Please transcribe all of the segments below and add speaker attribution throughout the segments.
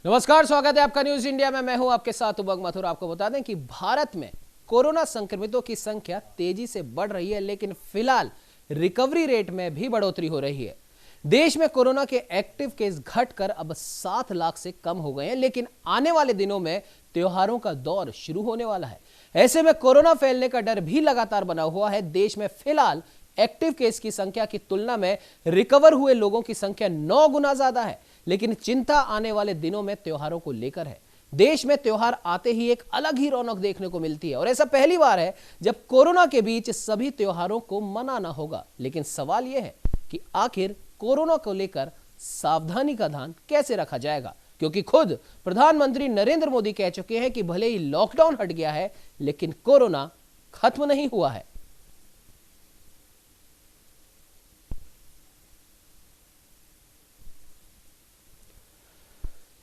Speaker 1: नमस्कार, स्वागत है आपका न्यूज इंडिया में। मैं हूं आपके साथ उमंग मथुर। आपको बता दें कि भारत में कोरोना संक्रमितों की संख्या तेजी से बढ़ रही है, लेकिन फिलहाल रिकवरी रेट में भी बढ़ोतरी हो रही है। देश में कोरोना के एक्टिव केस घटकर अब 7 लाख से कम हो गए हैं, लेकिन आने वाले दिनों में त्योहारों का दौर शुरू होने वाला है। ऐसे में कोरोना फैलने का डर भी लगातार बना हुआ है। देश में फिलहाल एक्टिव केस की संख्या की तुलना में रिकवर हुए लोगों की संख्या 9 गुना ज्यादा है, लेकिन चिंता आने वाले दिनों में त्योहारों को लेकर है। देश में त्योहार आते ही एक अलग ही रौनक देखने को मिलती है और ऐसा पहली बार है जब कोरोना के बीच सभी त्योहारों को मनाना होगा। लेकिन सवाल यह है कि आखिर कोरोना को लेकर सावधानी का ध्यान कैसे रखा जाएगा, क्योंकि खुद प्रधानमंत्री नरेंद्र मोदी कह चुके हैं कि भले ही लॉकडाउन हट गया है, लेकिन कोरोना खत्म नहीं हुआ है।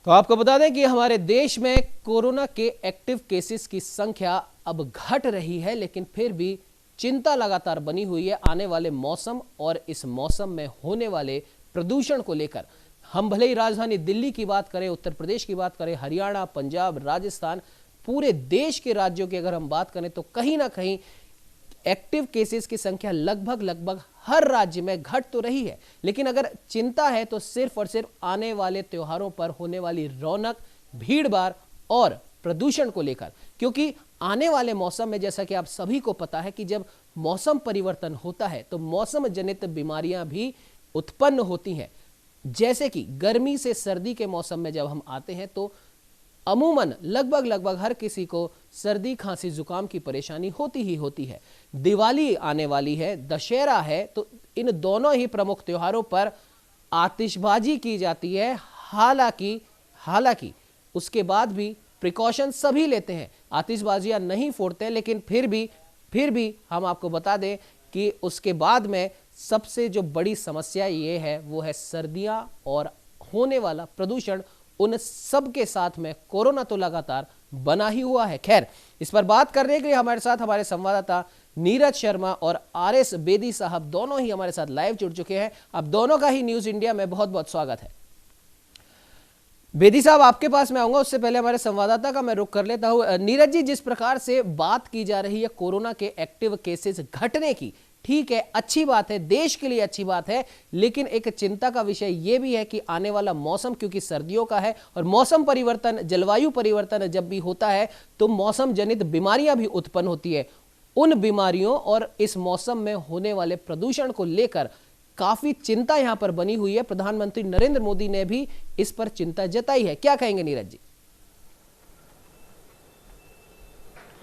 Speaker 1: तो आपको बता दें कि हमारे देश में कोरोना के एक्टिव केसेस की संख्या अब घट रही है, लेकिन फिर भी चिंता लगातार बनी हुई है आने वाले मौसम और इस मौसम में होने वाले प्रदूषण को लेकर। हम भले ही राजधानी दिल्ली की बात करें, उत्तर प्रदेश की बात करें, हरियाणा, पंजाब, राजस्थान, पूरे देश के राज्यों की अगर हम बात करें तो कहीं ना कहीं एक्टिव केसेस की संख्या लगभग हर राज्य में घट तो रही है। लेकिन अगर चिंता है तो सिर्फ और सिर्फ आने वाले त्योहारों पर होने वाली रौनक, भीड़-भाड़ और प्रदूषण को लेकर, क्योंकि आने वाले मौसम में जैसा कि आप सभी को पता है कि जब मौसम परिवर्तन होता है तो मौसम जनित बीमारियां भी उत्पन्न होती हैं। जैसे कि गर्मी से सर्दी के मौसम में जब हम आते हैं तो अमूमन लगभग हर किसी को सर्दी, खांसी, जुकाम की परेशानी होती ही होती है। दिवाली आने वाली है, दशहरा है, तो इन दोनों ही प्रमुख त्योहारों पर आतिशबाजी की जाती है। हालांकि उसके बाद भी प्रिकॉशन सभी लेते हैं, आतिशबाजियां नहीं फोड़ते, लेकिन फिर भी हम आपको बता दें कि उसके बाद में सबसे जो बड़ी समस्या ये है वो है सर्दियां और होने वाला प्रदूषण। उन सब के साथ में कोरोना तो लगातार बना ही हुआ है। खैर, इस पर बात करने के लिए हमारे साथ हमारे संवाददाता नीरज शर्मा और आरएस बेदी साहब दोनों ही हमारे साथ लाइव जुड़ चुके हैं। अब दोनों का ही न्यूज इंडिया में बहुत बहुत स्वागत है। बेदी साहब, आपके पास मैं आऊंगा, उससे पहले हमारे संवाददाता का मैं रुख कर लेता हूं। नीरज जी, जिस प्रकार से बात की जा रही है कोरोना के एक्टिव केसेस घटने की, ठीक है, अच्छी बात है, देश के लिए अच्छी बात है, लेकिन एक चिंता का विषय यह भी है कि आने वाला मौसम क्योंकि सर्दियों का है और मौसम परिवर्तन, जलवायु परिवर्तन जब भी होता है तो मौसम जनित बीमारियां भी उत्पन्न होती है। उन बीमारियों और इस मौसम में होने वाले प्रदूषण को लेकर काफी चिंता यहां पर बनी हुई है। प्रधानमंत्री नरेंद्र मोदी ने भी इस पर चिंता जताई है। क्या कहेंगे नीरज जी?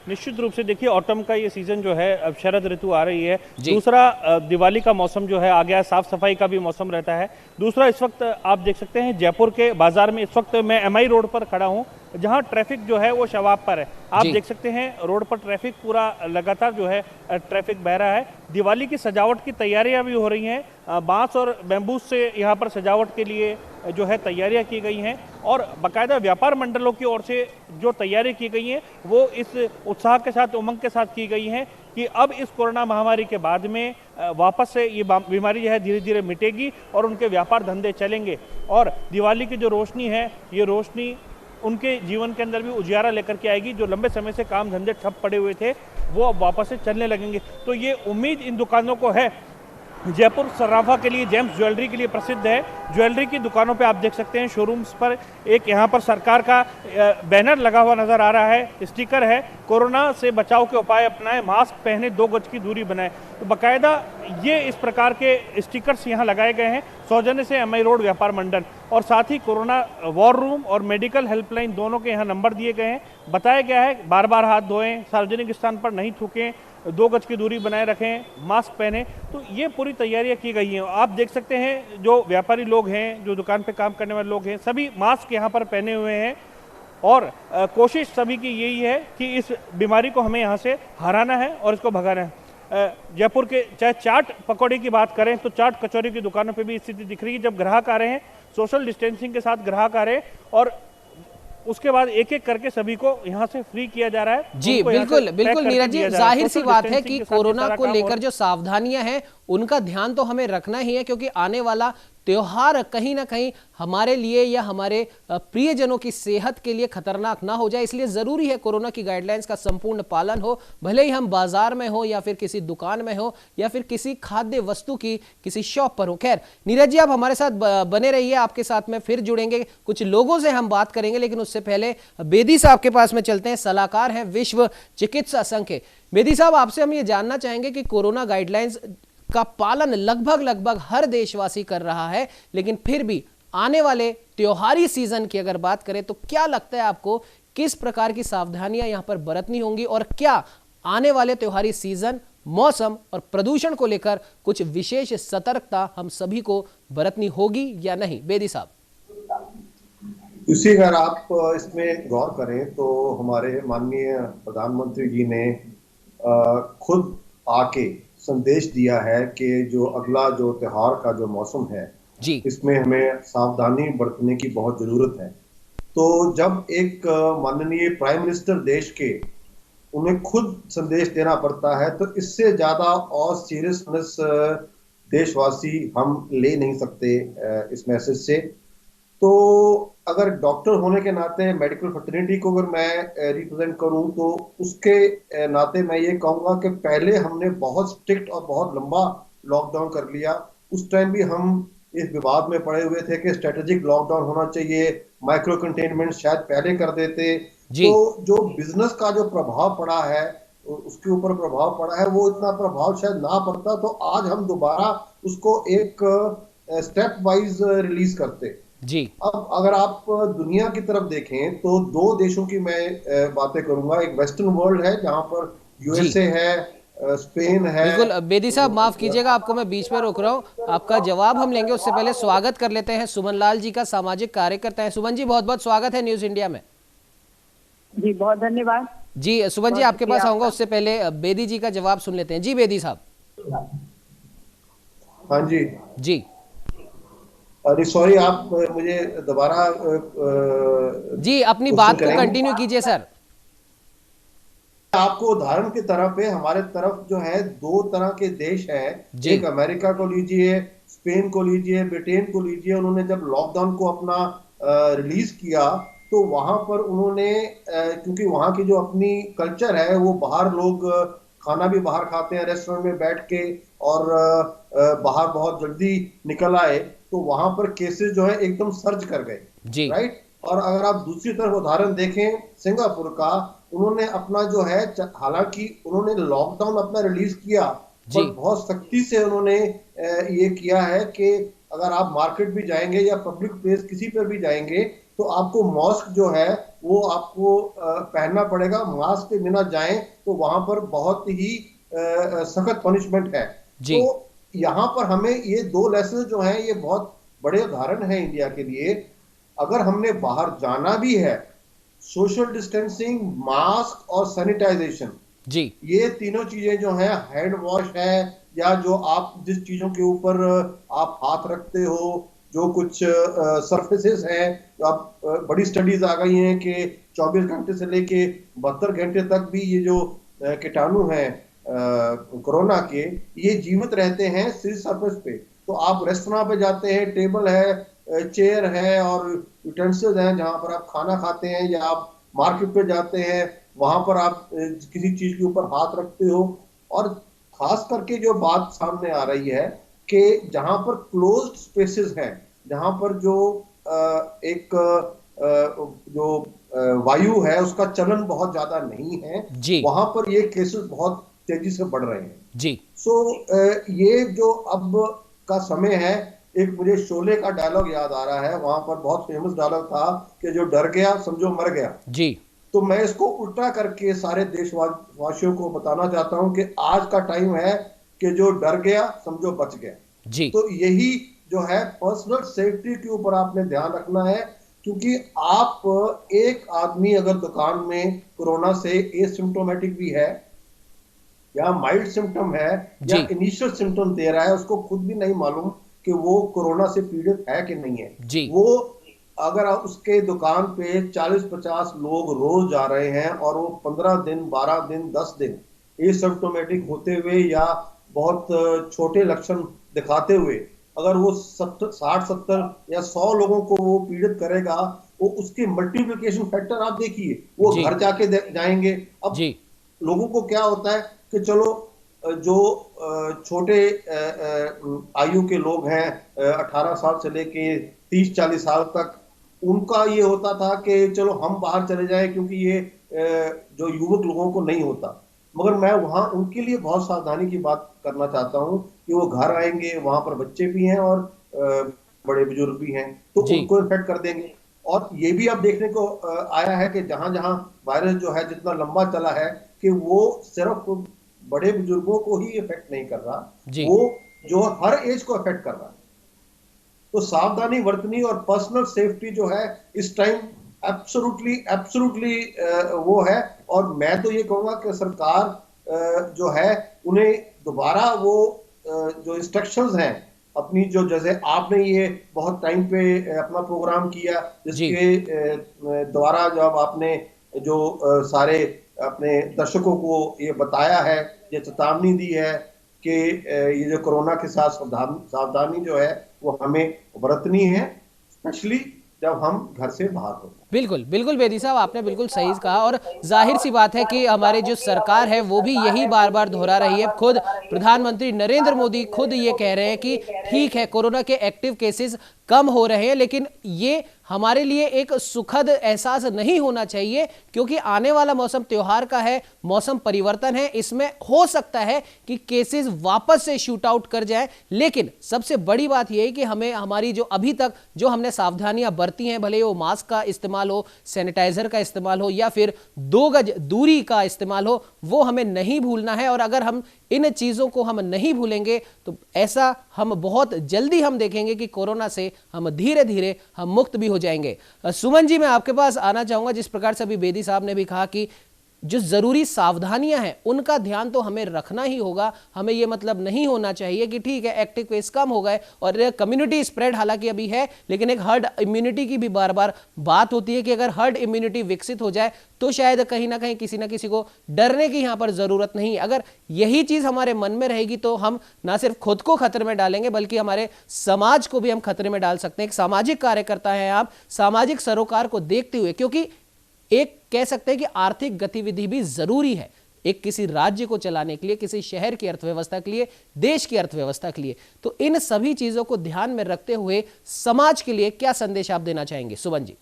Speaker 2: निश्चित रूप से देखिए, ऑटम का ये सीजन जो है, अब शरद ऋतु आ रही है। दूसरा, दिवाली का मौसम जो है आ गया, साफ सफाई का भी मौसम रहता है। दूसरा, इस वक्त आप देख सकते हैं जयपुर के बाजार में, इस वक्त मैं एमआई रोड पर खड़ा हूं, जहां ट्रैफिक जो है वो शवाब पर है। आप देख सकते हैं रोड पर ट्रैफिक पूरा लगातार जो है ट्रैफिक बह रहा है। दिवाली की सजावट की तैयारियां भी हो रही हैं। बांस और बैम्बूज से यहाँ पर सजावट के लिए जो है तैयारियां की गई हैं और बाकायदा व्यापार मंडलों की ओर से जो तैयारी की गई हैं वो इस उत्साह के साथ, उमंग के साथ की गई हैं कि अब इस कोरोना महामारी के बाद में वापस से ये बीमारी जो है धीरे धीरे मिटेगी और उनके व्यापार धंधे चलेंगे। और दिवाली की जो रोशनी है, ये रोशनी उनके जीवन के अंदर भी उजियारा लेकर के आएगी। जो लंबे समय से काम धंधे ठप पड़े हुए थे वो अब वापस से चलने लगेंगे। तो ये उम्मीद इन दुकानों को है। जयपुर सर्राफा के लिए, जेम्स ज्वेलरी के लिए प्रसिद्ध है। ज्वेलरी की दुकानों पे आप देख सकते हैं, शोरूम्स पर एक यहाँ पर सरकार का बैनर लगा हुआ नजर आ रहा है, स्टिकर है, कोरोना से बचाव के उपाय अपनाएं, मास्क पहने, 2 गज की दूरी बनाएं। तो बाकायदा ये इस प्रकार के स्टिकर्स यहाँ लगाए गए हैं सौजन्य से एमआई रोड व्यापार मंडल। और साथ ही कोरोना वॉर रूम और मेडिकल हेल्पलाइन दोनों के यहाँ नंबर दिए गए हैं। बताया गया है बार बार हाथ धोएं, सार्वजनिक स्थान पर नहीं थूकें, 2 गज की दूरी बनाए रखें, मास्क पहने। तो ये पूरी तैयारियां की गई हैं। आप देख सकते हैं जो व्यापारी लोग हैं, जो दुकान पे काम करने वाले लोग हैं, सभी मास्क यहाँ पर पहने हुए हैं और कोशिश सभी की यही है कि इस बीमारी को हमें यहाँ से हराना है और इसको भगाना है। जयपुर के चाहे चाट पकौड़े की बात करें तो चाट कचौरी की दुकानों पे भी स्थिति दिख रही है। जब ग्राहक आ रहे हैं, सोशल डिस्टेंसिंग के साथ ग्राहक आ रहे हैं और उसके बाद एक एक करके सभी को यहाँ से फ्री किया जा रहा है।
Speaker 1: जी बिल्कुल बिल्कुल नीरज जी, जाहिर सी बात है कि कोरोना को लेकर जो सावधानियां हैं उनका ध्यान तो हमें रखना ही है, क्योंकि आने वाला त्योहार कहीं ना कहीं हमारे लिए या हमारे प्रियजनों की सेहत के लिए खतरनाक ना हो जाए, इसलिए जरूरी है कोरोना की गाइडलाइंस का संपूर्ण पालन हो, भले ही हम बाजार में हो या फिर किसी दुकान में हो या फिर किसी खाद्य वस्तु की किसी शॉप पर हो। खैर नीरज जी, आप हमारे साथ बने रहिए, आपके साथ में फिर जुड़ेंगे, कुछ लोगों से हम बात करेंगे, लेकिन उससे पहले बेदी साहब के पास में चलते हैं, सलाहकार हैं विश्व चिकित्सा संघ के। बेदी साहब, आपसे हम ये जानना चाहेंगे कि कोरोना गाइडलाइंस का पालन लगभग हर देशवासी कर रहा है, लेकिन फिर भी आने वाले त्योहारी सीजन की अगर बात करें तो क्या लगता है आपको, किस प्रकार की सावधानियां यहां पर बरतनी होंगी और क्या आने वाले त्योहारी सीजन, मौसम और प्रदूषण को लेकर कुछ विशेष सतर्कता हम सभी को बरतनी होगी या नहीं? बेदी साहब।
Speaker 3: इसी अगर आप इसमें गौर करें तो हमारे माननीय प्रधानमंत्री जी ने खुद आके संदेश दिया है कि जो अगला जो त्योहार का जो मौसम है
Speaker 1: जी,
Speaker 3: इसमें हमें सावधानी बरतने की बहुत जरूरत है। तो जब एक माननीय प्राइम मिनिस्टर देश के, उन्हें खुद संदेश देना पड़ता है, तो इससे ज्यादा और सीरियसनेस देशवासी हम ले नहीं सकते इस मैसेज से। तो अगर डॉक्टर होने के नाते मेडिकल फ्रेटर्निटी को अगर मैं रिप्रेजेंट करूं तो उसके नाते मैं ये कहूंगा कि पहले हमने बहुत स्ट्रिक्ट और बहुत लंबा लॉकडाउन कर लिया। उस टाइम भी हम इस विवाद में पड़े हुए थे कि स्ट्रेटेजिक लॉकडाउन होना चाहिए, माइक्रो कंटेनमेंट शायद पहले कर देते। तो जो बिजनेस का जो प्रभाव पड़ा है, उसके ऊपर प्रभाव पड़ा है, वो इतना प्रभाव शायद ना पड़ता तो आज हम दोबारा उसको एक स्टेप वाइज रिलीज करते
Speaker 1: जी।
Speaker 3: अब अगर आप दुनिया की तरफ देखें तो दो देशों की मैं बातें करूंगा। एक वेस्टर्न वर्ल्ड है जहां पर यूएसए है, स्पेन है।
Speaker 1: बिल्कुल बेदी साहब, माफ कीजिएगा, आपको मैं बीच में रोक रहा हूं, आपका जवाब हम लेंगे, उससे पहले स्वागत कर लेते हैं सुमन लाल जी का, सामाजिक कार्यकर्ता है। सुमन जी, बहुत बहुत स्वागत है न्यूज इंडिया में।
Speaker 4: जी बहुत धन्यवाद
Speaker 1: जी सुमन जी, आपके पास आऊंगा, उससे पहले बेदी जी का जवाब सुन लेते हैं। जी बेदी साहब।
Speaker 3: हाँ जी
Speaker 1: जी।
Speaker 3: अरे सॉरी, आप मुझे दोबारा
Speaker 1: जी अपनी बात को कंटिन्यू कीजिए सर।
Speaker 3: आपको उदाहरण की तरह पे हमारे तरफ जो है दो तरह के देश हैं, एक अमेरिका को लीजिए, स्पेन को लीजिए, ब्रिटेन को लीजिए। उन्होंने जब लॉकडाउन को अपना रिलीज किया तो वहां पर उन्होंने क्योंकि वहां की जो अपनी कल्चर है, वो बाहर लोग खाना भी बाहर खाते हैं रेस्टोरेंट में बैठ के, और बाहर बहुत जल्दी निकल आए, तो वहां पर केसेस जो है एकदम सर्ज कर गए, राइट। और अगर आप दूसरी तरफ उदाहरण देखें सिंगापुर का, उन्होंने अपना जो है, हालांकि उन्होंने लॉकडाउन अपना रिलीज किया, पर बहुत सख्ती से उन्होंने ये किया है कि अगर आप मार्केट भी जाएंगे या पब्लिक प्लेस किसी पर भी जाएंगे तो आपको मास्क जो है वो आपको पहनना पड़ेगा। मास्क के बिना जाएं तो वहां पर बहुत ही सख्त पनिशमेंट है। तो यहाँ पर हमें ये दो लेसन जो हैं, ये बहुत बड़े उदाहरण हैं इंडिया के लिए। अगर हमने बाहर जाना भी है, सोशल डिस्टेंसिंग, मास्क और सैनिटाइजेशन, जी, ये तीनों चीजें जो हैं, हैंड वॉश है या जो आप जिस चीजों के ऊपर आप हाथ रखते हो, जो कुछ सरफेसेस हैं, तो आप बड़ी स्टडीज आ गई हैं कि 24 घंटे से लेके 72 घंटे तक भी ये जो कीटाणु हैं कोरोना के, ये जीवित रहते हैं सरफेस पे। तो आप रेस्टोरेंट पे जाते हैं, टेबल है, चेयर है और यूटेंसिल्स हैं जहां पर आप खाना खाते हैं, या आप मार्केट पे जाते हैं, वहां पर आप किसी चीज के ऊपर हाथ रखते हो। और खास करके जो बात सामने आ रही है कि जहां पर क्लोज्ड स्पेसेस हैं, जहां पर जो एक जो वायु है उसका चलन बहुत ज्यादा नहीं है, वहां पर ये केसेस बहुत तेजी से बढ़ रहे हैं जी। सो ये जो अब का समय है, एक मुझे शोले का डायलॉग याद आ रहा है, वहां पर बहुत फेमस डायलॉग था कि जो डर गया समझो मर गया जी। तो मैं इसको उल्टा करके सारे देशवासियों को बताना चाहता हूं कि आज का टाइम है कि जो डर गया समझो बच गया जी। तो यही जो है, पर्सनल सेफ्टी के ऊपर आपने ध्यान रखना है, क्योंकि आप एक आदमी अगर दुकान में कोरोना से एसिम्प्टोमेटिक भी है या माइल्ड सिम्टम है या इनिशियल सिम्टम दे रहा है, उसको खुद भी नहीं मालूम कि वो कोरोना से पीड़ित है कि नहीं है जी। वो अगर उसके दुकान पे 40-50 लोग रोज जा रहे हैं और वो 15 दिन 12 दिन 10 दिन एसिम्प्टोमेटिक होते हुए या बहुत छोटे लक्षण दिखाते हुए अगर वो 60-70 या 100 लोगों को वो पीड़ित करेगा, वो उसके मल्टीप्लिकेशन फैक्टर आप देखिए, वो घर जाके जाएंगे। अब लोगों को क्या होता है कि चलो जो छोटे आयु के लोग हैं 18 साल से लेके 30-40 साल तक, उनका ये होता था कि चलो हम बाहर चले जाएं, क्योंकि ये जो युवक लोगों को नहीं होता। मगर मैं वहां उनके लिए बहुत सावधानी की बात करना चाहता हूं कि वो घर आएंगे, वहां पर बच्चे भी हैं और बड़े बुजुर्ग भी हैं, तो उनको इन्फेक्ट कर देंगे। और ये भी अब देखने को आया है कि जहां जहां वायरस जो है जितना लंबा चला है, कि वो सिर्फ बड़े बुजुर्गों को ही इफेक्ट नहीं कर रहा, वो जो हर एज को इफेक्ट कर रहा है। तो सावधानी बरतनी और पर्सनल सेफ्टी जो है इस टाइम एब्सोल्युटली वो है। और मैं तो ये कहूंगा कि सरकार जो है उन्हें दोबारा वो जो इंस्ट्रक्शंस हैं अपनी, जो जैसे आपने ये बहुत टाइम पे अपना प्रोग्राम किया, जिसके द्वारा जब आपने जो सारे अपने दर्शकों को ये बताया है, ये चेतावनी दी है कि ये जो कोरोना के साथ सावधानी जो है वो हमें बरतनी है, स्पेशली जब हम घर से बाहर हो।
Speaker 1: बिल्कुल बिल्कुल बेदी साहब, आपने बिल्कुल सही कहा। और जाहिर सी बात है कि हमारे जो सरकार है वो भी यही बार बार दोहरा रही है। खुद प्रधानमंत्री नरेंद्र मोदी खुद ये कह रहे हैं कि ठीक है, कोरोना के एक्टिव केसेस कम हो रहे हैं, लेकिन ये हमारे लिए एक सुखद एहसास नहीं होना चाहिए, क्योंकि आने वाला मौसम त्योहार का है, मौसम परिवर्तन है, इसमें हो सकता है कि केसेस वापस से शूट आउट कर जाए। लेकिन सबसे बड़ी बात यह है कि हमें हमारी जो अभी तक जो हमने सावधानियां बरती हैं, भले वो मास्क का इस्तेमाल हो, सैनिटाइजर का इस्तेमाल हो या फिर 2 गज दूरी का इस्तेमाल हो, वो हमें नहीं भूलना है। और अगर हम इन चीजों को हम नहीं भूलेंगे तो ऐसा हम बहुत जल्दी हम देखेंगे कि कोरोना से हम धीरे धीरे हम मुक्त भी हो जाएंगे। सुमन जी, मैं आपके पास आना चाहूंगा। जिस प्रकार से अभी बेदी साहब ने भी कहा कि जो जरूरी सावधानियां हैं उनका ध्यान तो हमें रखना ही होगा। हमें यह मतलब नहीं होना चाहिए कि ठीक है एक्टिव केस कम हो गए और कम्युनिटी स्प्रेड हालांकि अभी है, लेकिन एक हर्ड इम्यूनिटी की भी बार बार बात होती है कि अगर हर्ड इम्यूनिटी विकसित हो जाए तो शायद कहीं ना कहीं किसी ना किसी को डरने की यहां पर जरूरत नहीं। अगर यही चीज हमारे मन में रहेगी तो हम ना सिर्फ खुद को खतरे में डालेंगे बल्कि हमारे समाज को भी हम खतरे में डाल सकते हैं। एक सामाजिक कार्यकर्ता हैं आप, सामाजिक सरोकार को देखते हुए, क्योंकि एक कह सकते हैं कि आर्थिक गतिविधि भी जरूरी है एक किसी राज्य को चलाने के लिए, किसी शहर की अर्थव्यवस्था के लिए, देश की अर्थव्यवस्था के लिए। तो इन सभी चीजों को ध्यान में रखते हुए समाज के लिए क्या संदेश आप देना चाहेंगे सुमन जी?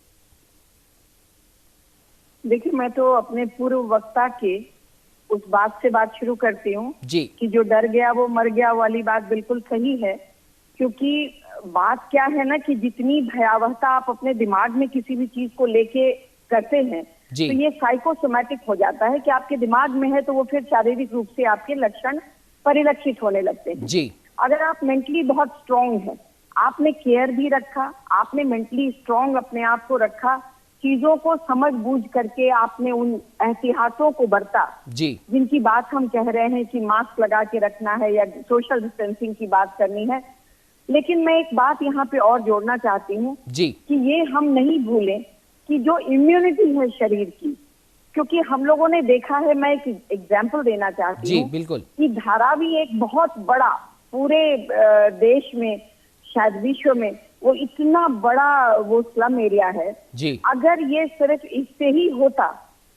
Speaker 4: देखिए, मैं तो अपने पूर्व वक्ता के उस बात से बात शुरू करती हूँ कि जो डर गया वो मर गया वाली बात बिल्कुल सही है। क्योंकि बात क्या है ना कि जितनी भयावहता आप अपने दिमाग में किसी भी चीज को लेके करते हैं तो ये साइकोसोमैटिक हो जाता है कि आपके दिमाग में है तो वो फिर शारीरिक रूप से आपके लक्षण परिलक्षित होने लगते हैं। अगर आप मेंटली बहुत स्ट्रांग है, आपने केयर भी रखा, आपने मेंटली स्ट्रांग अपने आप को रखा, चीजों को समझ बूझ करके आपने उन एहतियातों को बरता जिनकी बात हम कह रहे हैं कि मास्क लगा के रखना है या सोशल डिस्टेंसिंग की बात करनी है। लेकिन मैं एक बात यहाँ पे और जोड़ना चाहती हूँ कि ये हम नहीं भूलें कि जो इम्यूनिटी है शरीर की, क्योंकि हम लोगों ने देखा है, मैं एक एग्जाम्पल देना चाहती हूँ कि धारावी एक बहुत बड़ा पूरे देश में, शायद विश्व में, वो इतना बड़ा वो स्लम एरिया है। अगर ये सिर्फ इससे ही होता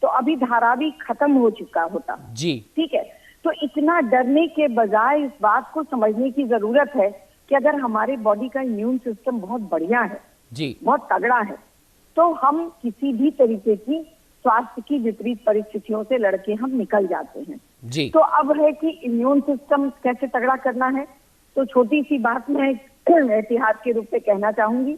Speaker 4: तो अभी धारावी खत्म हो चुका होता। ठीक है, तो इतना डरने के बजाय इस बात को समझने की जरूरत है कि अगर हमारे बॉडी का इम्यून सिस्टम बहुत बढ़िया है, बहुत तगड़ा है, तो हम किसी भी तरीके की स्वास्थ्य की विपरीत परिस्थितियों से लड़के हम निकल जाते हैं। तो अब है कि इम्यून सिस्टम कैसे तगड़ा करना है। तो छोटी सी बात मैं एहतियात के रूप में कहना चाहूंगी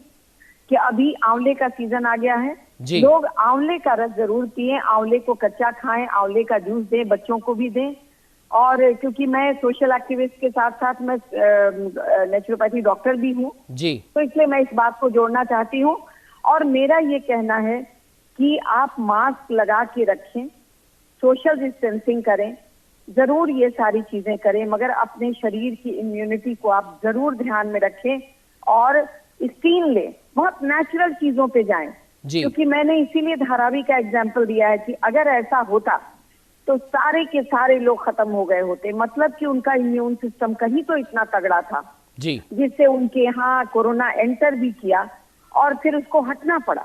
Speaker 4: कि अभी आंवले का सीजन आ गया है। लोग आंवले का रस जरूर पिए, आंवले को कच्चा खाएं, आंवले का जूस दें, बच्चों को भी दें। और क्योंकि मैं सोशल एक्टिविस्ट के साथ साथ मैं नेचुरोपैथी डॉक्टर भी हूँ, तो इसलिए मैं इस बात को जोड़ना चाहती हूँ। और मेरा ये कहना है कि आप मास्क लगा के रखें, सोशल डिस्टेंसिंग करें, जरूर ये सारी चीजें करें, मगर अपने शरीर की इम्यूनिटी को आप जरूर ध्यान में रखें और स्टीन लें, बहुत नेचुरल चीजों पे जाएं। क्योंकि मैंने इसीलिए धारावी का एग्जाम्पल दिया है कि अगर ऐसा होता तो सारे के सारे लोग खत्म हो गए होते, मतलब कि उनका इम्यून सिस्टम कहीं तो इतना तगड़ा था
Speaker 1: जी,
Speaker 4: जिससे उनके यहाँ कोरोना एंटर भी किया और फिर उसको हटना पड़ा,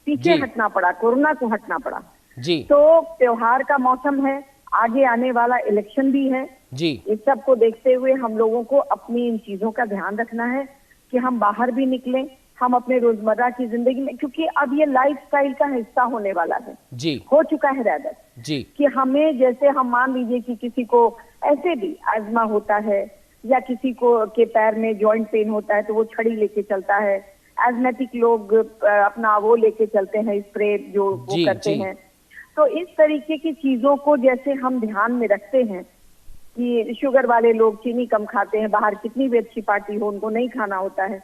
Speaker 4: पीछे हटना पड़ा, कोरोना को हटना पड़ा
Speaker 1: जी।
Speaker 4: तो त्योहार का मौसम है, आगे आने वाला इलेक्शन भी है
Speaker 1: जी।
Speaker 4: इस सब को देखते हुए हम लोगों को अपनी इन चीजों का ध्यान रखना है कि हम बाहर भी निकलें, हम अपने रोजमर्रा की जिंदगी में, क्योंकि अब ये लाइफस्टाइल का हिस्सा होने वाला है,
Speaker 1: जी,
Speaker 4: हो चुका है रैदर
Speaker 1: जी,
Speaker 4: कि हमें, जैसे हम मान लीजिए कि किसी को ऐसे भी अस्थमा होता है या किसी को के पैर में जॉइंट पेन होता है तो वो छड़ी लेके चलता है, एस्थमेटिक लोग अपना वो लेके चलते हैं स्प्रे जो वो करते हैं। तो इस तरीके की चीजों को जैसे हम ध्यान में रखते हैं कि शुगर वाले लोग चीनी कम खाते हैं, बाहर कितनी भी अच्छी पार्टी हो उनको नहीं खाना होता है,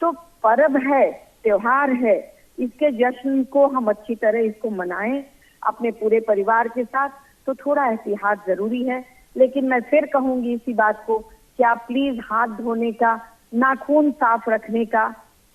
Speaker 4: तो पर्व है, त्योहार है, इसके जश्न को हम अच्छी तरह इसको मनाएं अपने पूरे परिवार के साथ। तो थोड़ा एहतियात जरूरी है, लेकिन मैं फिर कहूंगी इसी बात को कि आप प्लीज हाथ धोने का, नाखून साफ रखने का,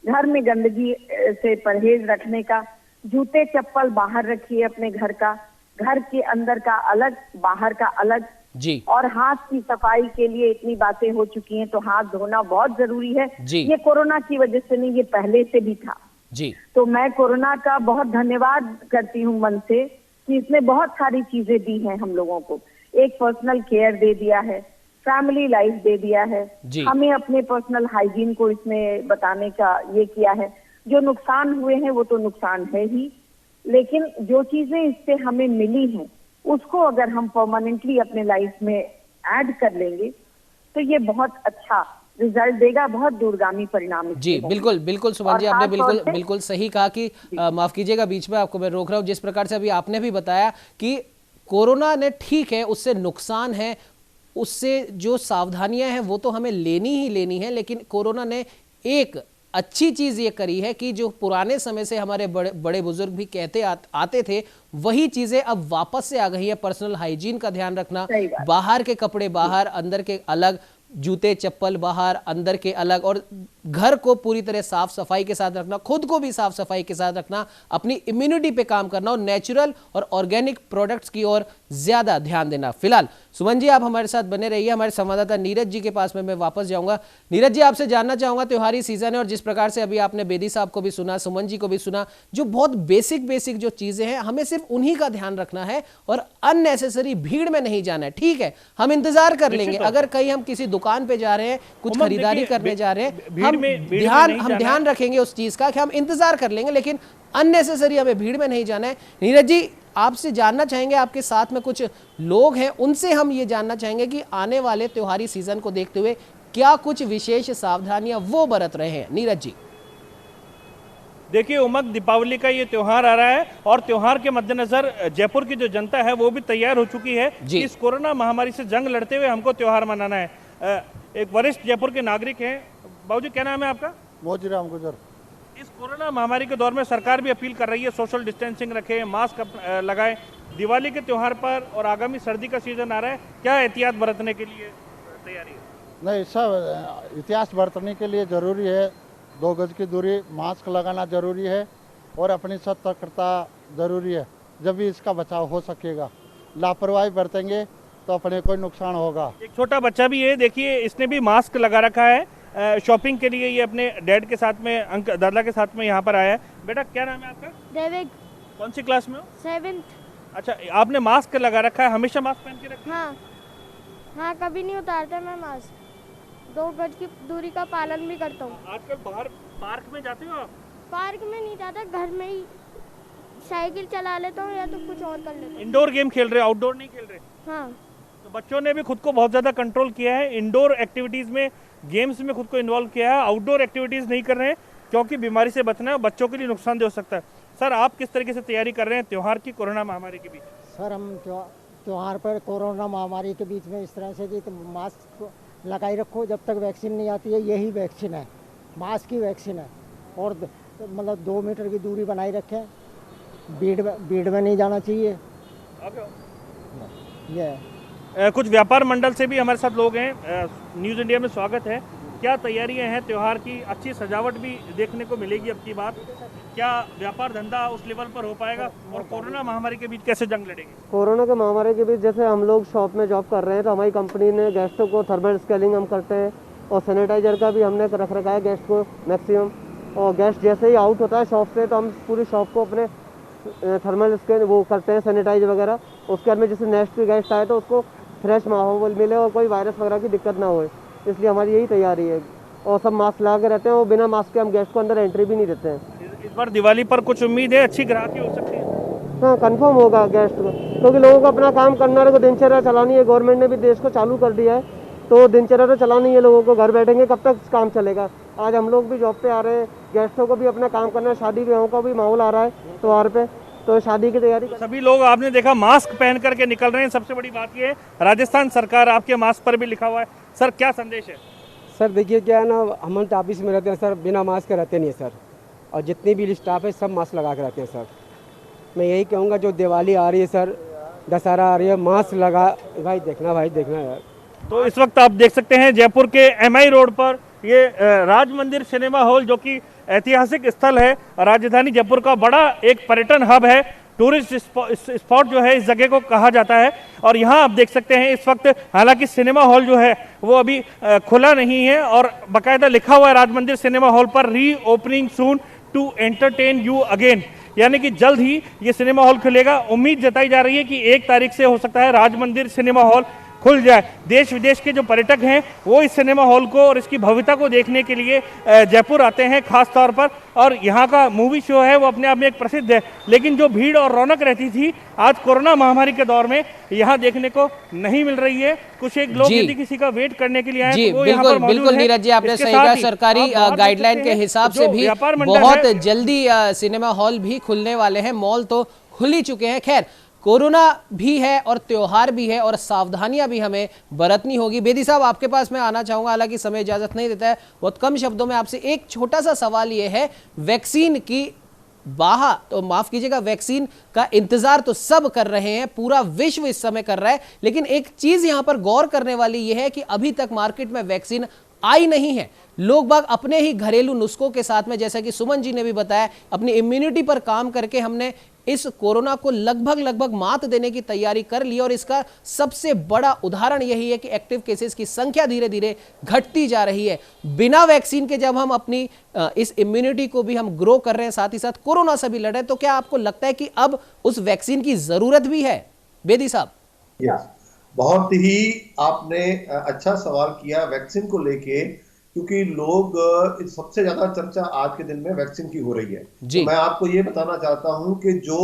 Speaker 4: घर में गंदगी से परहेज रखने का, जूते चप्पल बाहर रखिए अपने घर का, घर के अंदर का अलग, बाहर का अलग
Speaker 1: जी,
Speaker 4: और हाथ की सफाई के लिए इतनी बातें हो चुकी हैं तो हाथ धोना बहुत जरूरी है
Speaker 1: जी।
Speaker 4: ये कोरोना की वजह से नहीं, ये पहले से भी था
Speaker 1: जी।
Speaker 4: तो मैं कोरोना का बहुत धन्यवाद करती हूँ मन से कि इसने बहुत सारी चीजें दी हैं हम लोगों को, एक पर्सनल केयर दे दिया है, फैमिली लाइफ दे दिया है, हमें अपने पर्सनल हाइजीन को इसमें बताने का ये किया है। जो नुकसान हुए हैं वो तो नुकसान है ही, लेकिन जो चीजें इससे हमें मिली हैं उसको अगर हम परमानेंटली अपने लाइफ में ऐड कर लेंगे तो ये बहुत अच्छा रिजल्ट देगा, बहुत दूरगामी परिणाम।
Speaker 1: जी बिल्कुल बिल्कुल सुमन जी, आपने बिल्कुल बिल्कुल सही कहा कि माफ कीजिएगा बीच में आपको मैं रोक रहा हूँ, जिस प्रकार से अभी आपने भी बताया कि कोरोना ने, ठीक है उससे नुकसान है, उससे जो सावधानियां हैं वो तो हमें लेनी ही लेनी है, लेकिन कोरोना ने एक अच्छी चीज ये करी है कि जो पुराने समय से हमारे बड़े बुजुर्ग भी कहते आते थे वही चीजें अब वापस से आ गई है। पर्सनल हाइजीन का ध्यान रखना, बाहर के कपड़े बाहर, अंदर के अलग, जूते चप्पल बाहर अंदर के अलग, और घर को पूरी तरह साफ सफाई के साथ रखना, खुद को भी साफ सफाई के साथ रखना, अपनी इम्यूनिटी पे काम करना और नेचुरल और ऑर्गेनिक प्रोडक्ट्स की ओर ज्यादा ध्यान देना। फिलहाल सुमन जी आप हमारे साथ बने रहिए, हमारे संवाददाता नीरज जी के पास में मैं वापस जाऊंगा। नीरज जी आपसे जानना चाहूंगा, त्योहारी सीजन है और जिस प्रकार से अभी आपने बेदी साहब को भी सुना, सुमन जी को भी सुना, जो बहुत बेसिक जो चीजें हैं हमें सिर्फ उन्हीं का ध्यान रखना है और अननेसेसरी भीड़ में नहीं जाना है। ठीक है हम इंतजार कर लेंगे, अगर कहीं हम किसी दुकान पे जा रहे हैं, कुछ खरीदारी करने जा रहे हैं, हम ध्यान रखेंगे उस चीज का कि हम इंतजार कर लेंगे, लेकिन अननेसेसरी हमें भीड़ में नहीं जाना है। नीरज जी आपसे जानना चाहेंगे, आपके साथ में कुछ लोग हैं उनसे हम ये जानना चाहेंगे कि आने वाले त्योहारी सीजन को देखते हुए क्या कुछ विशेष सावधानियां वो बरत रहे हैं। नीरज जी
Speaker 2: देखिए उमंग, दीपावली का ये त्योहार आ रहा है और त्योहार के मद्देनजर जयपुर की जो जनता है वो भी तैयार हो चुकी है। इस कोरोना महामारी से जंग लड़ते हुए हमको त्योहार मनाना है। एक वरिष्ठ जयपुर के नागरिक हैं, बाबूजी क्या नाम है आपका?
Speaker 5: मोजीराम गुजर।
Speaker 2: इस कोरोना महामारी के दौर में सरकार भी अपील कर रही है सोशल डिस्टेंसिंग रखें, मास्क लगाएं। दिवाली के त्योहार पर और आगामी सर्दी का सीजन आ रहा है, क्या एहतियात बरतने के लिए तैयारी है?
Speaker 5: नहीं, सब इतिहास बरतने के लिए ज़रूरी है, 2 गज की दूरी, मास्क लगाना ज़रूरी है और अपनी सतर्कता ज़रूरी है, जब भी इसका बचाव हो सकेगा। लापरवाही बरतेंगे तो अपने कोई नुकसान होगा।
Speaker 2: एक छोटा बच्चा भी है, देखिए इसने भी मास्क लगा रखा है, शॉपिंग के लिए ये अपने डैड के साथ में, दादा के साथ में यहाँ पर आया है। बेटा क्या नाम है आपका?
Speaker 6: देविक।
Speaker 2: कौन सी क्लास में हो?
Speaker 6: 7th।
Speaker 2: अच्छा, आपने मास्क लगा रखा है, हमेशा मास्क पहन के रखते हैं?
Speaker 6: हाँ, कभी नहीं उतारता मैं मास्क, 2 गज की दूरी का पालन भी करता हूँ।
Speaker 2: आजकल बाहर पार्क में जाते हो आप?
Speaker 6: पार्क में नहीं जाता, घर में ही साइकिल चला लेता हूँ या तो कुछ और कर लेता हूँ।
Speaker 2: इंडोर गेम खेल रहे, आउटडोर नहीं खेल रहे?
Speaker 6: हाँ।
Speaker 2: तो बच्चों ने भी खुद को बहुत ज़्यादा कंट्रोल किया है, इंडोर एक्टिविटीज़ में, गेम्स में खुद को इन्वॉल्व किया है, आउटडोर एक्टिविटीज़ नहीं कर रहे हैं क्योंकि बीमारी से बचना है, बच्चों के लिए नुकसानदेह हो सकता है। सर आप किस तरीके से तैयारी कर रहे हैं त्योहार की कोरोना महामारी के बीच?
Speaker 7: सर हम त्योहार पर कोरोना महामारी के बीच में इस तरह से कि मास्क लगाई रखो, जब तक वैक्सीन नहीं आती है, यही वैक्सीन है, मास्क की वैक्सीन है, और मतलब 2 मीटर की दूरी बनाई रखें, भीड़ में नहीं जाना चाहिए। ये
Speaker 2: कुछ व्यापार मंडल से भी हमारे साथ लोग हैं, न्यूज़ इंडिया में स्वागत है। क्या तैयारियां हैं त्योहार की? अच्छी सजावट भी देखने को मिलेगी अब की बार, क्या व्यापार धंधा उस लेवल पर हो पाएगा और कोरोना महामारी के बीच कैसे जंग लड़ेंगे?
Speaker 8: कोरोना के महामारी के बीच जैसे हम लोग शॉप में जॉब कर रहे हैं तो हमारी कंपनी ने गेस्टों को थर्मल स्कैनिंग हम करते हैं, और सैनिटाइजर का भी हमने रख रखा है गेस्ट को मैक्सिमम। और गेस्ट जैसे ही आउट होता है शॉप से तो हम पूरी शॉप को अपने थर्मल स्कैन वो करते हैं सैनिटाइज वगैरह। उसके बाद में जैसे नेक्स्ट गेस्ट आए तो उसको फ्रेश माहौल मिले और कोई वायरस वगैरह की दिक्कत ना हो, इसलिए हमारी यही तैयारी है। और सब मास्क लगा के रहते हैं और बिना मास्क के हम गेस्ट को अंदर एंट्री भी नहीं देते हैं।
Speaker 2: इस बार दिवाली पर कुछ उम्मीद है अच्छी ग्राहकी हो सकती है?
Speaker 8: हाँ कंफर्म होगा गेस्ट को, क्योंकि लोगों को अपना काम करना है, दिनचर्या चलानी है। गवर्नमेंट ने भी देश को चालू कर दिया है तो दिनचर्या तो चलानी है लोगों को। घर बैठेंगे कब तक काम चलेगा। आज हम लोग भी जॉब पे आ रहे हैं, गेस्टों को भी अपना काम करना है। शादी ब्याहों का भी माहौल आ रहा है त्योहार पे, तो शादी की तैयारी
Speaker 2: सभी लोग आपने देखा मास्क पहन करके निकल रहे हैं। सबसे बड़ी बात ये है राजस्थान सरकार आपके मास्क पर भी लिखा हुआ है। सर क्या संदेश है?
Speaker 9: सर देखिए क्या है ना, हम ऑफिस में रहते हैं सर, बिना मास्क के रहते नहीं है सर। और जितनी भी स्टाफ है सब मास्क लगा के रहते हैं सर। मैं यही कहूँगा जो दिवाली आ रही है सर, दशहरा आ रही है, मास्क लगा भाई देखना यार।
Speaker 2: तो इस वक्त आप देख सकते हैं जयपुर के MI रोड पर ये राज मंदिर सिनेमा हॉल, जो कि ऐतिहासिक स्थल है, राजधानी जयपुर का बड़ा एक पर्यटन हब है, टूरिस्ट स्पॉट जो है इस जगह को कहा जाता है। और यहाँ आप देख सकते हैं इस वक्त हालांकि सिनेमा हॉल जो है वो अभी खुला नहीं है और बाकायदा लिखा हुआ है राज मंदिर सिनेमा हॉल पर reopening soon to entertain you again, यानी कि जल्द ही ये सिनेमा हॉल खुलेगा। उम्मीद जताई जा रही है कि 1 तारीख से हो सकता है राज मंदिर सिनेमा हॉल खुल जाए। देश विदेश के जो पर्यटक हैं वो इस सिनेमा हॉल को और इसकी भव्यता को देखने के लिए जयपुर आते हैं खास तौर पर। और यहाँ का मूवी शो है वो अपने आप में एक प्रसिद्ध है, लेकिन जो भीड़ और रौनक रहती थी आज कोरोना महामारी के दौर में यहाँ देखने को नहीं मिल रही है। कुछ एक लोग यदि किसी का वेट करने के लिए आए
Speaker 1: जी,
Speaker 2: तो वो यहाँ पर मौजूद
Speaker 1: बिल्कुल
Speaker 2: हैं।
Speaker 1: नीरज जी आपने सही कहा, सरकारी गाइडलाइन के हिसाब से भी बहुत जल्दी सिनेमा हॉल भी खुलने वाले हैं। मॉल तो खुल ही चुके हैं। खैर कोरोना भी है और त्योहार भी है और सावधानियां भी हमें बरतनी होगी। बेदी साहब आपके पास मैं आना चाहूंगा, हालांकि समय इजाजत नहीं देता है। बहुत कम शब्दों में आपसे एक छोटा सा सवाल ये है, वैक्सीन की तो माफ कीजिएगा, वैक्सीन का इंतजार तो सब कर रहे हैं, पूरा विश्व इस समय कर रहा है, लेकिन एक चीज यहां पर गौर करने वाली यह है कि अभी तक मार्केट में वैक्सीन आई नहीं है। लोग बाग अपने ही घरेलू नुस्खों के साथ में, जैसा कि सुमन जी ने भी बताया, अपनी इम्यूनिटी पर काम करके हमने इस कोरोना को लगभग मात देने की तैयारी कर ली। और इसका सबसे बड़ा उदाहरण यही है कि एक्टिव केसेस की संख्या धीरे धीरे घटती जा रही है। बिना वैक्सीन के जब हम अपनी इस इम्यूनिटी को भी हम ग्रो कर रहे हैं, साथ ही साथ कोरोना से भी लड़ रहे हैं, तो क्या आपको लगता है कि अब उस वैक्सीन की जरूरत भी है? बेदी साहब।
Speaker 3: बहुत ही आपने अच्छा सवाल किया वैक्सीन को लेके, क्योंकि लोग सबसे ज्यादा चर्चा आज के दिन में वैक्सीन की हो रही है। तो मैं आपको ये बताना चाहता हूं कि जो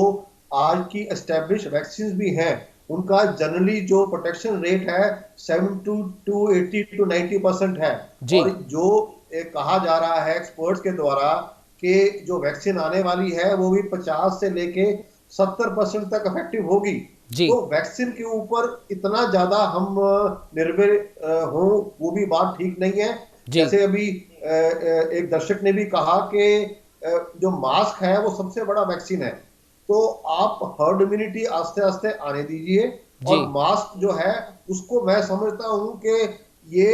Speaker 3: आज की एस्टेब्लिश वैक्सीन भी हैं उनका जनरली जो प्रोटेक्शन रेट है 70 to 80 to 90% है। और जो कहा जा रहा है एक्सपर्ट्स के द्वारा कि जो वैक्सीन आने वाली है वो भी 50 से लेके 70% तक इफेक्टिव होगी। तो वैक्सीन के ऊपर इतना ज्यादा हम निर्भर हो वो भी बात ठीक नहीं है। जैसे अभी एक दर्शक ने भी कहा कि जो मास्क है वो सबसे बड़ा वैक्सीन है, तो आप हर्ड इम्यूनिटी आस्ते आस्ते आने दीजिए। और मास्क जो है उसको मैं समझता हूं कि ये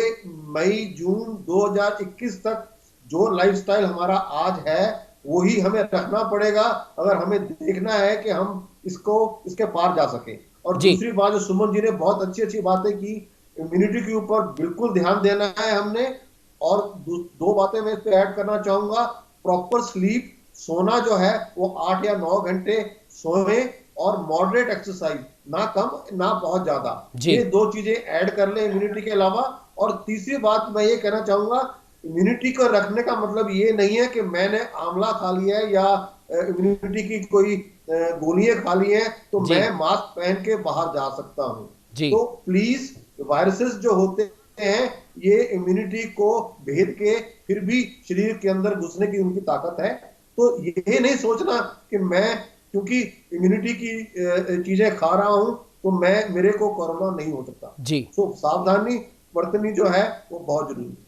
Speaker 3: मई जून 2021 तक जो लाइफस्टाइल हमारा आज है वही हमें रखना पड़ेगा, अगर हमें देखना है कि हम इसके पार जा सके। और दूसरी बात जो सुमन जी ने बहुत अच्छी बातें की, इम्यूनिटी के ऊपर बिल्कुल ध्यान देना है हमने। और 2 बातें मैं इस पे ऐड करना चाहूंगा। प्रॉपर स्लीप, सोना जो है वो 8 या 9 घंटे सोए, और मॉडरेट एक्सरसाइज, ना कम ना बहुत ज्यादा। ये 2 चीजें ऐड कर ले इम्यूनिटी के अलावा। और तीसरी बात मैं ये कहना चाहूंगा, इम्यूनिटी को रखने का मतलब ये नहीं है कि मैंने आंवला खा लिया है या इम्यूनिटी की कोई गोलियां खा ली है तो मैं मास्क पहन के बाहर जा सकता हूं। तो प्लीज वायरसेस जो होते हैं ये इम्यूनिटी को भेद के फिर भी शरीर के अंदर घुसने की उनकी ताकत है। तो ये नहीं सोचना कि मैं क्योंकि इम्यूनिटी की चीजें खा रहा हूं तो मेरे को कोरोना नहीं हो सकता। तो सावधानी बरतनी जो है वो बहुत जरूरी है।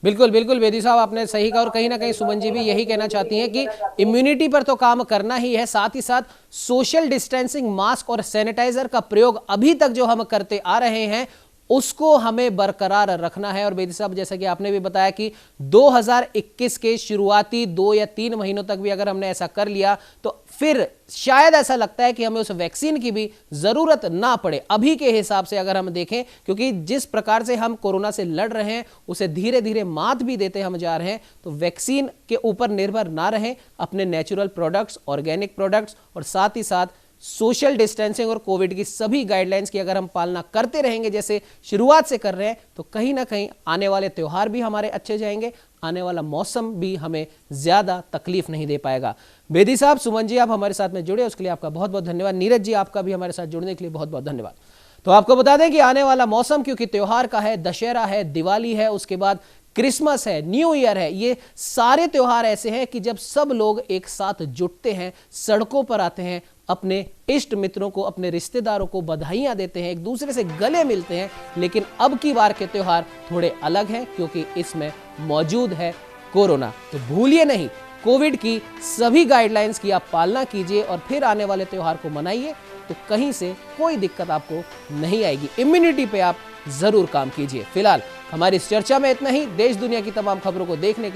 Speaker 1: बिल्कुल बिल्कुल बेदी साहब आपने सही कहा, और कहीं ना कहीं सुमन जी भी यही कहना चाहती हैं कि इम्यूनिटी पर तो काम करना ही है, साथ ही साथ सोशल डिस्टेंसिंग, मास्क और सैनिटाइजर का प्रयोग अभी तक जो हम करते आ रहे हैं उसको हमें बरकरार रखना है। और बेदी साहब, जैसा कि आपने भी बताया कि 2021 के शुरुआती 2 या 3 महीनों तक भी अगर हमने ऐसा कर लिया तो फिर शायद ऐसा लगता है कि हमें उस वैक्सीन की भी जरूरत ना पड़े अभी के हिसाब से अगर हम देखें, क्योंकि जिस प्रकार से हम कोरोना से लड़ रहे हैं उसे धीरे धीरे मात भी देते हम जा रहे हैं। तो वैक्सीन के ऊपर निर्भर ना रहें, अपने नेचुरल प्रोडक्ट्स, ऑर्गेनिक प्रोडक्ट्स और साथ ही साथ सोशल डिस्टेंसिंग और कोविड की सभी गाइडलाइंस की अगर हम पालना करते रहेंगे जैसे शुरुआत से कर रहे हैं, तो कहीं ना कहीं आने वाले त्योहार भी हमारे अच्छे जाएंगे, आने वाला मौसम भी हमें ज्यादा तकलीफ नहीं दे पाएगा। बेदी साहब, सुमन जी, आप हमारे साथ में जुड़े उसके लिए आपका बहुत बहुत धन्यवाद। नीरज जी, आपका भी हमारे साथ जुड़ने के लिए बहुत बहुत धन्यवाद। तो आपको बता दें कि आने वाला मौसम क्योंकि त्योहार का है, दशहरा है, दिवाली है, उसके बाद क्रिसमस है, न्यू ईयर है, ये सारे त्योहार ऐसे हैं कि जब सब लोग एक साथ जुटते हैं, सड़कों पर आते हैं, अपने इष्ट मित्रों को, अपने रिश्तेदारों को बधाइयां देते हैं, एक दूसरे से गले मिलते हैं। लेकिन अब की बार के त्योहार थोड़े अलग हैं क्योंकि इसमें मौजूद है कोरोना। तो भूलिए नहीं, कोविड की सभी गाइडलाइंस की आप पालना कीजिए और फिर आने वाले त्योहार को मनाइए, तो कहीं से कोई दिक्कत आपको नहीं आएगी। इम्यूनिटी पे आप जरूर काम कीजिए। फिलहाल हमारी इस चर्चा में इतना ही। देश दुनिया की तमाम खबरों को देखने के लिए